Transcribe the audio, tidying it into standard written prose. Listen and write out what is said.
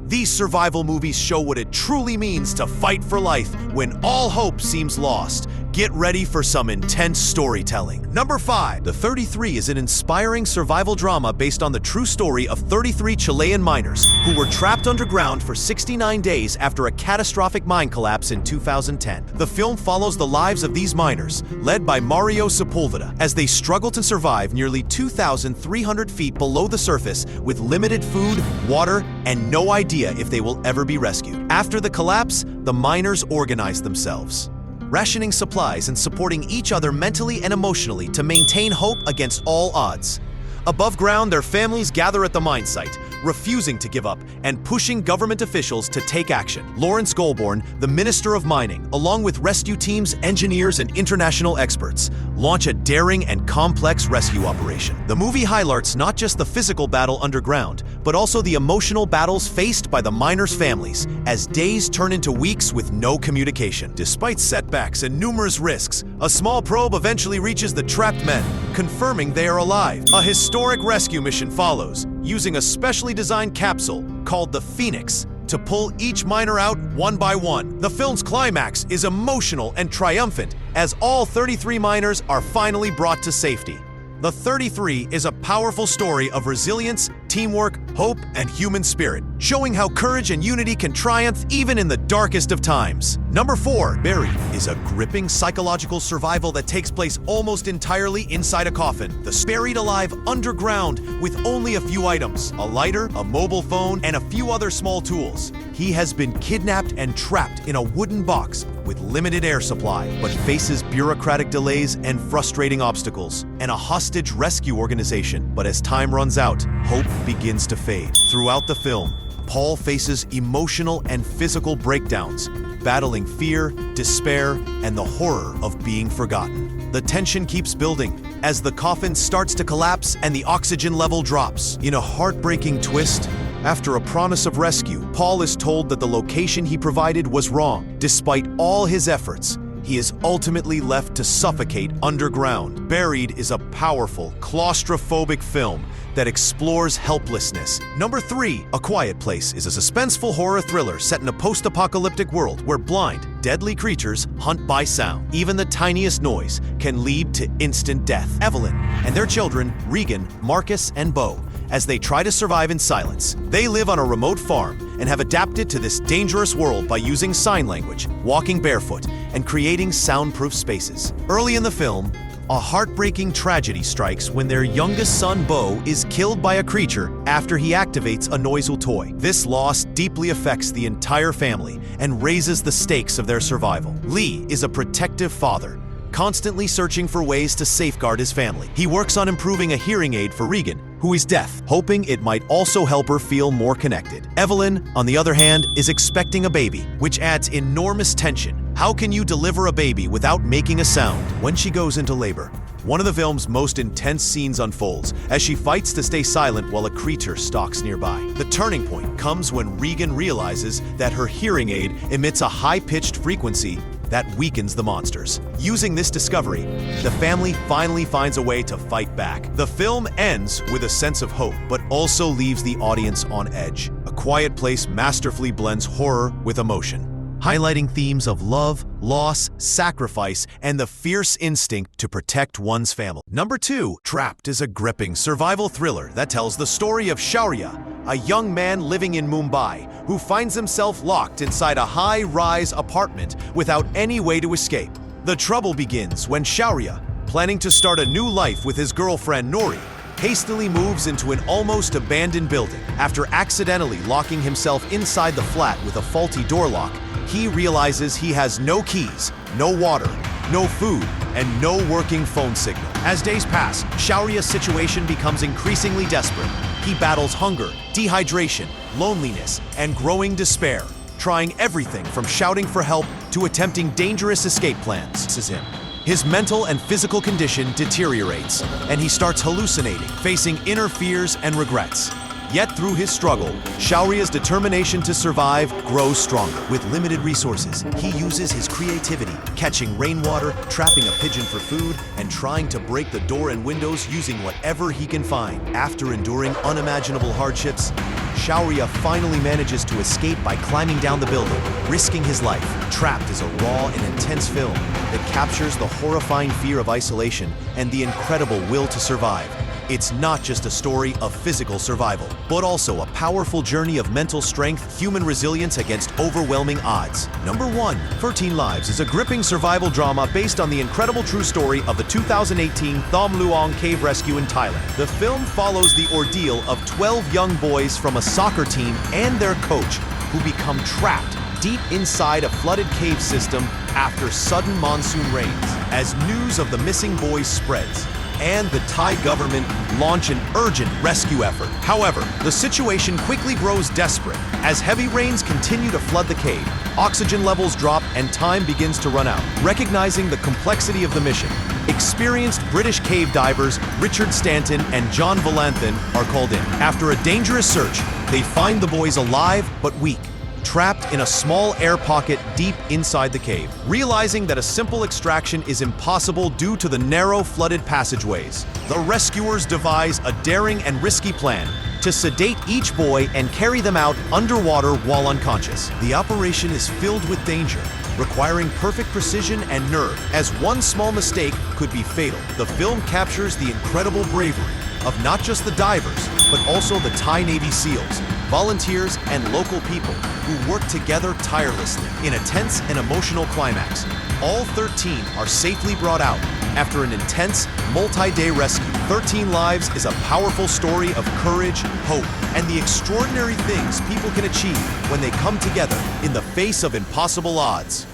These survival movies show what it truly means to fight for life when all hope seems lost. Get ready for some intense storytelling. Number 5. The 33 is an inspiring survival drama based on the true story of 33 Chilean miners who were trapped underground for 69 days after a catastrophic mine collapse in 2010. The film follows the lives of these miners, led by Mario Sepulveda, as they struggle to survive nearly 2,300 feet below the surface with limited food, water, and no idea if they will ever be rescued. After the collapse, the miners organize themselves, rationing supplies and supporting each other mentally and emotionally to maintain hope against all odds. Above ground, their families gather at the mine site, refusing to give up and pushing government officials to take action. Lawrence Goulbourne, the Minister of Mining, along with rescue teams, engineers, and international experts, launch a daring and complex rescue operation. The movie highlights not just the physical battle underground, but also the emotional battles faced by the miners' families as days turn into weeks with no communication. Despite setbacks and numerous risks, a small probe eventually reaches the trapped men, confirming they are alive. A historic rescue mission follows, using a specially designed capsule called the Phoenix to pull each miner out one by one. The film's climax is emotional and triumphant as all 33 miners are finally brought to safety. The 33 is a powerful story of resilience, teamwork, hope, and human spirit, showing how courage and unity can triumph even in the darkest of times. Number 4, Buried, is a gripping psychological survival that takes place almost entirely inside a coffin. The buried alive underground with only a few items, a lighter, a mobile phone, and a few other small tools. He has been kidnapped and trapped in a wooden box with limited air supply, but faces bureaucratic delays and frustrating obstacles, and a hostage rescue organization. But as time runs out, hope begins to fade. Throughout the film, Paul faces emotional and physical breakdowns, battling fear, despair, and the horror of being forgotten. The tension keeps building as the coffin starts to collapse and the oxygen level drops. In a heartbreaking twist, after a promise of rescue, Paul is told that the location he provided was wrong. Despite all his efforts, he is ultimately left to suffocate underground. Buried is a powerful, claustrophobic film that explores helplessness. Number 3, A Quiet Place is a suspenseful horror thriller set in a post-apocalyptic world where blind, deadly creatures hunt by sound. Even the tiniest noise can lead to instant death. Evelyn and their children, Regan, Marcus, and Beau, as they try to survive in silence. They live on a remote farm and have adapted to this dangerous world by using sign language, walking barefoot, and creating soundproof spaces. Early in the film, a heartbreaking tragedy strikes when their youngest son, Beau, is killed by a creature after he activates a noisy toy. This loss deeply affects the entire family and raises the stakes of their survival. Lee is a protective father, constantly searching for ways to safeguard his family. He works on improving a hearing aid for Regan, who is deaf, hoping it might also help her feel more connected. Evelyn, on the other hand, is expecting a baby, which adds enormous tension. How can you deliver a baby without making a sound? When she goes into labor, one of the film's most intense scenes unfolds as she fights to stay silent while a creature stalks nearby. The turning point comes when Regan realizes that her hearing aid emits a high-pitched frequency that weakens the monsters. Using this discovery, the family finally finds a way to fight back. The film ends with a sense of hope, but also leaves the audience on edge. A Quiet Place masterfully blends horror with emotion, highlighting themes of love, loss, sacrifice, and the fierce instinct to protect one's family. Number 2, Trapped is a gripping survival thriller that tells the story of Shaurya, a young man living in Mumbai who finds himself locked inside a high-rise apartment without any way to escape. The trouble begins when Shaurya, planning to start a new life with his girlfriend Nori, hastily moves into an almost abandoned building. After accidentally locking himself inside the flat with a faulty door lock, he realizes he has no keys, no water, no food, and no working phone signal. As days pass, Shaurya's situation becomes increasingly desperate. He battles hunger, dehydration, loneliness, and growing despair, trying everything from shouting for help to attempting dangerous escape plans. This is him. His mental and physical condition deteriorates, and he starts hallucinating, facing inner fears and regrets. Yet through his struggle, Shauria's determination to survive grows stronger. With limited resources, he uses his creativity, catching rainwater, trapping a pigeon for food, and trying to break the door and windows using whatever he can find. After enduring unimaginable hardships, Shauria finally manages to escape by climbing down the building, risking his life. Trapped is a raw and intense film that captures the horrifying fear of isolation and the incredible will to survive. It's not just a story of physical survival, but also a powerful journey of mental strength, human resilience against overwhelming odds. Number 1, 13 Lives is a gripping survival drama based on the incredible true story of the 2018 Tham Luang cave rescue in Thailand. The film follows the ordeal of 12 young boys from a soccer team and their coach who become trapped deep inside a flooded cave system after sudden monsoon rains. As news of the missing boys spreads, and the Thai government launch an urgent rescue effort. However, the situation quickly grows desperate. As heavy rains continue to flood the cave, oxygen levels drop and time begins to run out. Recognizing the complexity of the mission, experienced British cave divers Richard Stanton and John Valanthan are called in. After a dangerous search, they find the boys alive but weak, trapped in a small air pocket deep inside the cave. Realizing that a simple extraction is impossible due to the narrow flooded passageways, the rescuers devise a daring and risky plan to sedate each boy and carry them out underwater while unconscious. The operation is filled with danger, requiring perfect precision and nerve, as one small mistake could be fatal. The film captures the incredible bravery of not just the divers, but also the Thai Navy SEALs, volunteers, and local people who work together tirelessly. In a tense and emotional climax, all 13 are safely brought out after an intense, multi-day rescue. 13 Lives is a powerful story of courage, hope, and the extraordinary things people can achieve when they come together in the face of impossible odds.